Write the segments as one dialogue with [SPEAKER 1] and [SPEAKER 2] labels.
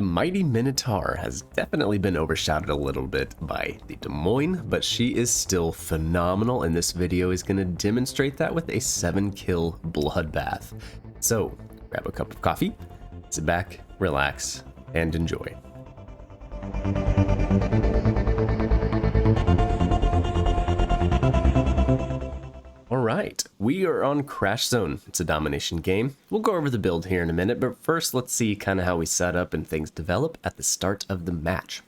[SPEAKER 1] The mighty Minotaur has definitely been overshadowed a little bit by the Des Moines, but she is still phenomenal, and this video is going to demonstrate that with a 7-kill bloodbath. So, grab a cup of coffee, sit back, relax, and enjoy. Alright, we are on Crash Zone. It's a domination game. We'll go over the build here in a minute, but first let's see kind of how we set up and things develop at the start of the match.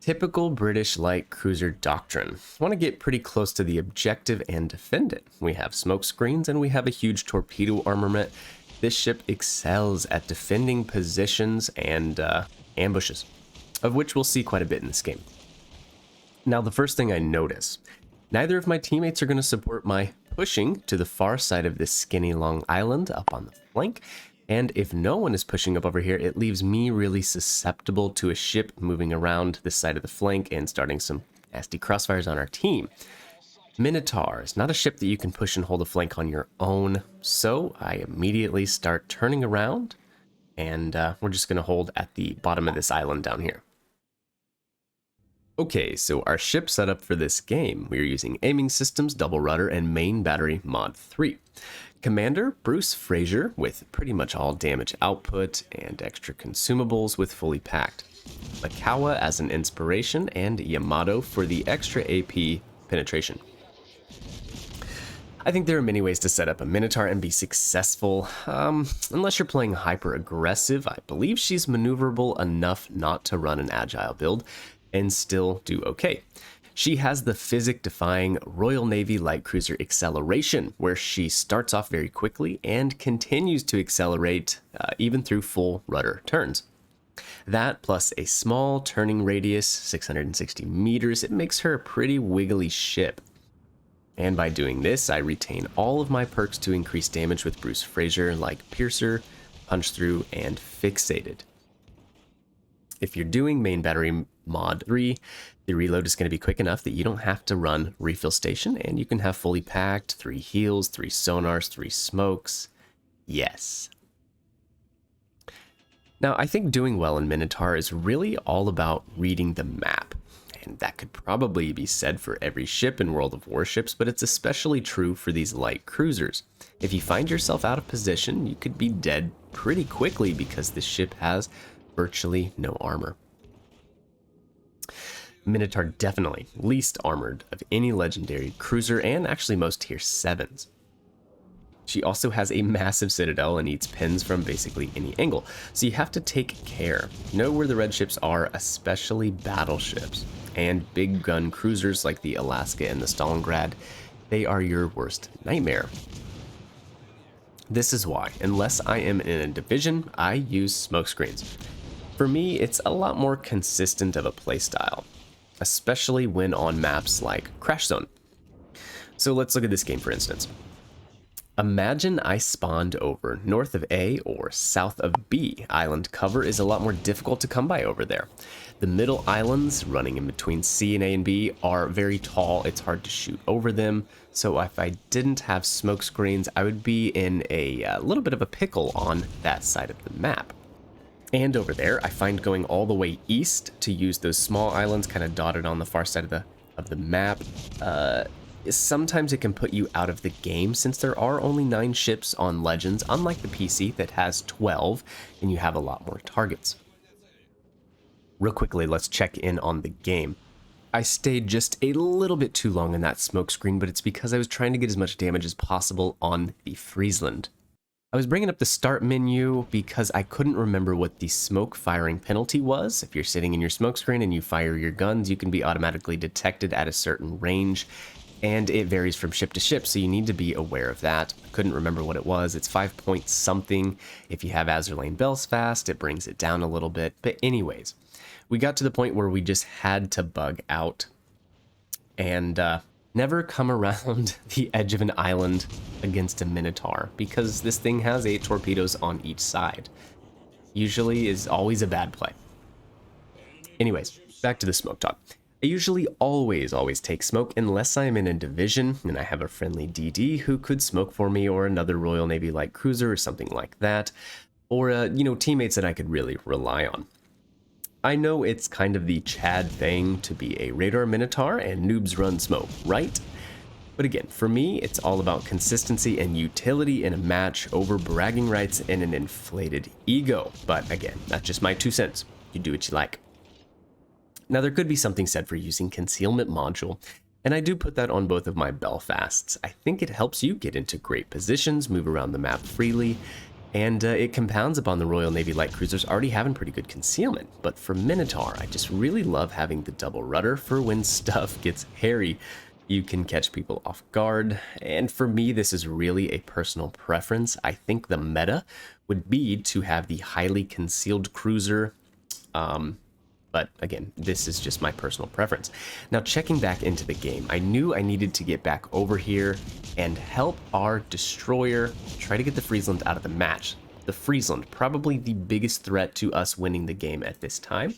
[SPEAKER 1] Typical British light cruiser doctrine. Want to get pretty close to the objective and defend it. We have smoke screens and we have a huge torpedo armament. This ship excels at defending positions and ambushes, of which we'll see quite a bit in this game. Now the first thing I notice, neither of my teammates are going to support my pushing to the far side of this skinny long island up on the flank, and if no one is pushing up over here, it leaves me really susceptible to a ship moving around this side of the flank and starting some nasty crossfires on our team. Minotaur is not a ship that you can push and hold a flank on your own, so I immediately start turning around, and we're just going to hold at the bottom of this island down here. Okay, so our ship setup for this game, we are using aiming systems, double rudder, and main battery mod 3. Commander, Bruce Fraser, with pretty much all damage output and extra consumables with fully packed. Mikawa as an inspiration, and Yamato for the extra AP penetration. I think there are many ways to set up a Minotaur and be successful, unless you're playing hyper aggressive. I believe she's maneuverable enough not to run an agile build and still do okay. She has the physics-defying Royal Navy light cruiser acceleration, where she starts off very quickly and continues to accelerate even through full rudder turns. That plus a small turning radius, 660 meters, it makes her a pretty wiggly ship. And by doing this, I retain all of my perks to increase damage with Bruce Fraser, like Piercer, Punch Through, and Fixated. If you're doing main battery mod 3, the reload is going to be quick enough that you don't have to run refill station, and you can have fully packed, 3 heals, 3 sonars, 3 smokes. Yes. Now, I think doing well in Minotaur is really all about reading the map. And that could probably be said for every ship in World of Warships, but it's especially true for these light cruisers. If you find yourself out of position, you could be dead pretty quickly because this ship has virtually no armor. Minotaur definitely least armored of any legendary cruiser, and actually most tier 7s. She also has a massive citadel and eats pins from basically any angle, so you have to take care. Know where the red ships are, especially battleships, and big gun cruisers like the Alaska and the Stalingrad. They are your worst nightmare. This is why, unless I am in a division, I use smoke screens. For me, it's a lot more consistent of a playstyle, especially when on maps like Crash Zone. So let's look at this game for instance. Imagine I spawned over north of A or south of B. Island cover is a lot more difficult to come by over there. The middle islands running in between C and A and B are very tall. It's hard to shoot over them. So if I didn't have smoke screens, I would be in a little bit of a pickle on that side of the map. And over there, I find going all the way east to use those small islands kind of dotted on the far side of the map. Sometimes it can put you out of the game since there are only 9 ships on Legends, unlike the PC that has 12, and you have a lot more targets. Real quickly, let's check in on the game. I stayed just a little bit too long in that smoke screen, but it's because I was trying to get as much damage as possible on the Friesland. I was bringing up the start menu because I couldn't remember what the smoke firing penalty was. If you're sitting in your smoke screen and you fire your guns, you can be automatically detected at a certain range, and it varies from ship to ship, so you need to be aware of that. I couldn't remember what it was. It's 5 point something. If you have Azurlane Belfast, it brings it down a little bit. But anyways, we got to the point where we just had to bug out and never come around the edge of an island against a Minotaur, because this thing has 8 torpedoes on each side. Usually is always a bad play. Anyways, back to the smoke talk. I usually always take smoke unless I am in a division and I have a friendly DD who could smoke for me, or another Royal Navy light cruiser or something like that. or, you know, teammates that I could really rely on. I know it's kind of the Chad thing to be a radar Minotaur and noobs run smoke, right? But again, for me, it's all about consistency and utility in a match over bragging rights and an inflated ego. But again, that's just my 2 cents. You do what you like. Now, there could be something said for using Concealment module, and I do put that on both of my Belfasts. I think it helps you get into great positions, move around the map freely, and it compounds upon the Royal Navy light cruisers already having pretty good concealment. But for Minotaur, I just really love having the double rudder for when stuff gets hairy. You can catch people off guard, and for me, this is really a personal preference. I think the meta would be to have the highly concealed cruiser, but again, this is just my personal preference. Now, checking back into the game, I knew I needed to get back over here and help our destroyer try to get the Friesland out of the match. The Friesland, probably the biggest threat to us winning the game at this time.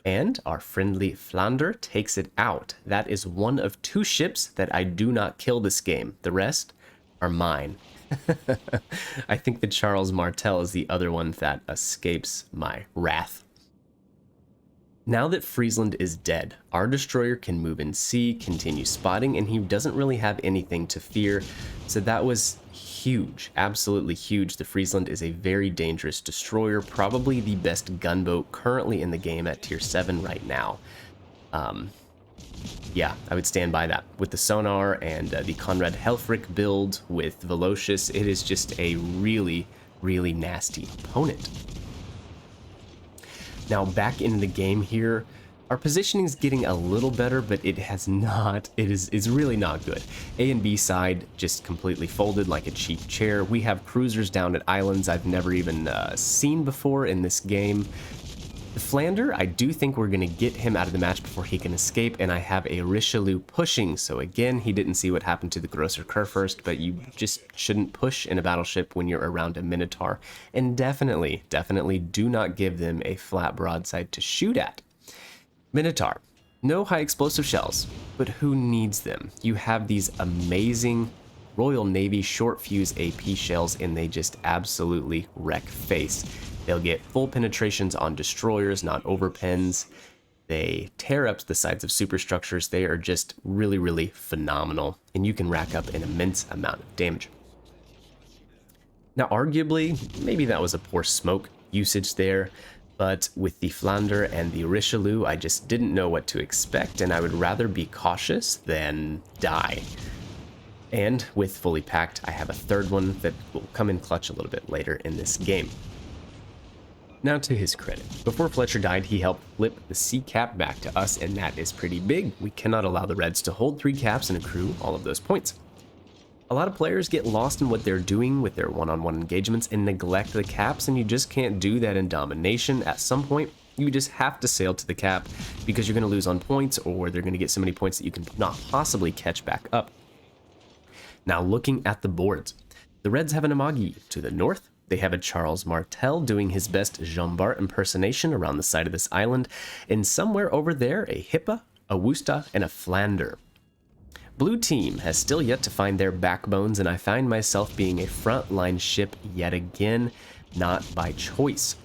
[SPEAKER 1] And our friendly Flounder takes it out. That is one of 2 ships that I do not kill this game. The rest are mine. I think the Charles Martel is the other one that escapes my wrath. Now that Friesland is dead, our destroyer can move in sea, continue spotting, and he doesn't really have anything to fear. So that was huge, absolutely huge. The Friesland is a very dangerous destroyer, probably the best gunboat currently in the game at tier 7 right now. Yeah, I would stand by that. With the sonar and the Conrad Helfrich build with Velocious, it is just a really, really nasty opponent. Now, back in the game here, our positioning is getting a little better, but it has not, it's really not good. A and B side just completely folded like a cheap chair. We have cruisers down at islands I've never even seen before in this game. The Flander, I do think we're going to get him out of the match before he can escape, and I have a Richelieu pushing. So again, he didn't see what happened to the Grosser Kurfürst, but you just shouldn't push in a battleship when you're around a Minotaur. And definitely do not give them a flat broadside to shoot at. Minotaur, no high explosive shells, but who needs them? You have these amazing Royal Navy short fuse AP shells, and they just absolutely wreck face. They'll get full penetrations on destroyers, not overpens. They tear up the sides of superstructures. They are just really, really phenomenal, and you can rack up an immense amount of damage. Now, arguably, maybe that was a poor smoke usage there, but with the Flounder and the Richelieu, I just didn't know what to expect, and I would rather be cautious than die. And with fully packed, I have a third one that will come in clutch a little bit later in this game. Now, to his credit, before Fletcher died, he helped flip the C cap back to us, and that is pretty big. We cannot allow the Reds to hold 3 caps and accrue all of those points. A lot of players get lost in what they're doing with their one-on-one engagements and neglect the caps, and you just can't do that in domination. At some point, you just have to sail to the cap because you're going to lose on points, or they're going to get so many points that you can not possibly catch back up. Now, looking at the boards, the Reds have an Amagi to the north. They have a Charles Martel doing his best Jean Bart impersonation around the side of this island, and somewhere over there, a Hippa, a Worcester, and a Flander. Blue team has still yet to find their backbones, and I find myself being a frontline ship yet again, not by choice.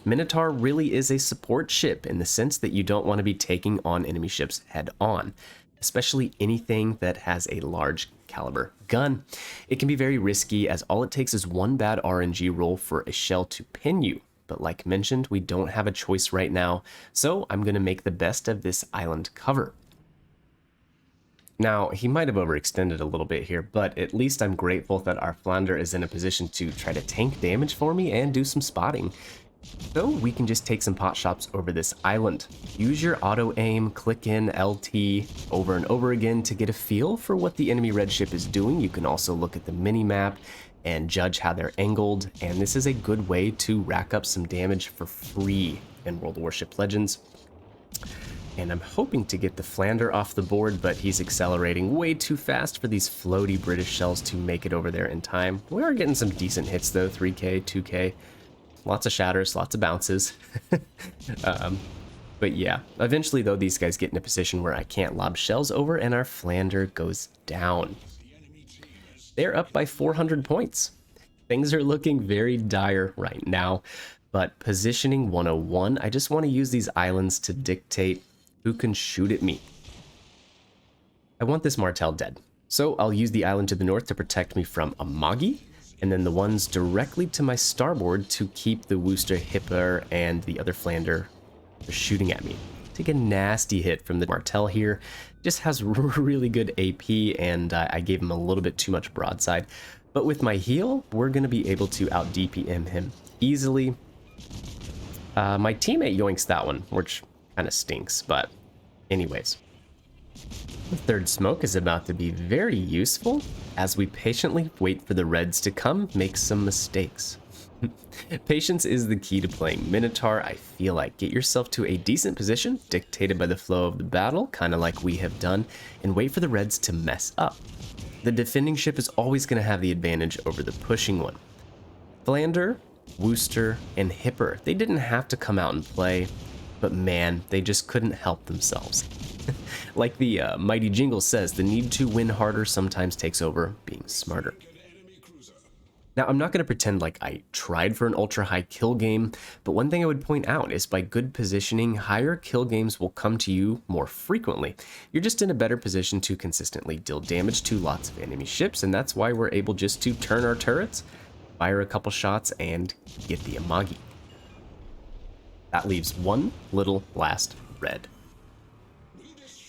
[SPEAKER 1] Minotaur really is a support ship in the sense that you don't want to be taking on enemy ships head on, especially anything that has a large caliber gun. It can be very risky, as all it takes is one bad RNG roll for a shell to pin you. But like mentioned, we don't have a choice right now, so I'm going to make the best of this island cover. Now, he might have overextended a little bit here, but at least I'm grateful that our Flounder is in a position to try to tank damage for me and do some spotting. So we can just take some pot shots over this island. Use your auto aim, click in LT over and over again to get a feel for what the enemy red ship is doing. You can also look at the mini map and judge how they're angled, and this is a good way to rack up some damage for free in World of Warship Legends. And I'm hoping to get the Flounder off the board, but he's accelerating way too fast for these floaty British shells to make it over there in time. We are getting some decent hits though, 3K, 2K. Lots of shatters, lots of bounces. But yeah, eventually though, these guys get in a position where I can't lob shells over, and our Flounder goes down. They're up by 400 points. Things are looking very dire right now, but positioning 101, I just want to use these islands to dictate who can shoot at me. I want this Martel dead, so I'll use the island to the north to protect me from a Magi, and then the ones directly to my starboard to keep the Worcester Hipper and the other Flander shooting at me. Take a nasty hit from the Martel here. Just has really good AP, and I gave him a little bit too much broadside. But with my heal, we're going to be able to out DPM him easily. My teammate yoinks that one, which kind of stinks, but anyways. The third smoke is about to be very useful as we patiently wait for the reds to come make some mistakes. Patience is the key to playing Minotaur, I feel like. Get yourself to a decent position, dictated by the flow of the battle, kind of like we have done, and wait for the reds to mess up. The defending ship is always going to have the advantage over the pushing one. Flander, Worcester, and Hipper, they didn't have to come out and play, but man, they just couldn't help themselves. Like the mighty jingle says, the need to win harder sometimes takes over being smarter. Now, I'm not going to pretend like I tried for an ultra high kill game, but one thing I would point out is by good positioning, higher kill games will come to you more frequently. You're just in a better position to consistently deal damage to lots of enemy ships, and that's why we're able just to turn our turrets, fire a couple shots, and get the Amagi. That leaves one little last red.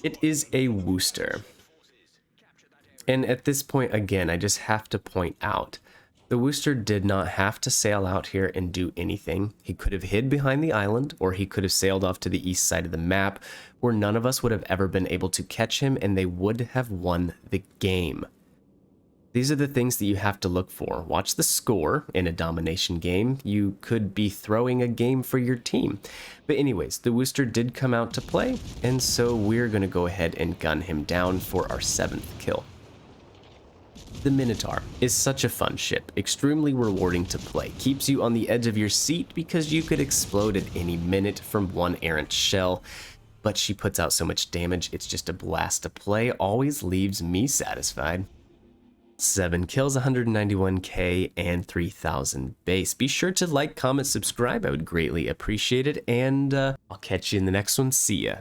[SPEAKER 1] It is a Worcester. And at this point, again, I just have to point out, the Worcester did not have to sail out here and do anything. He could have hid behind the island, or he could have sailed off to the east side of the map, where none of us would have ever been able to catch him, and they would have won the game. These are the things that you have to look for. Watch the score in a domination game. You could be throwing a game for your team. But anyways, the Worcester did come out to play, and so we're going to go ahead and gun him down for our 7th kill. The Minotaur is such a fun ship, extremely rewarding to play, keeps you on the edge of your seat because you could explode at any minute from one errant shell, but she puts out so much damage, it's just a blast to play, always leaves me satisfied. 7 kills, 191k, and 3,000 base. Be sure to like, comment, subscribe, I would greatly appreciate it, and I'll catch you in the next one. See ya.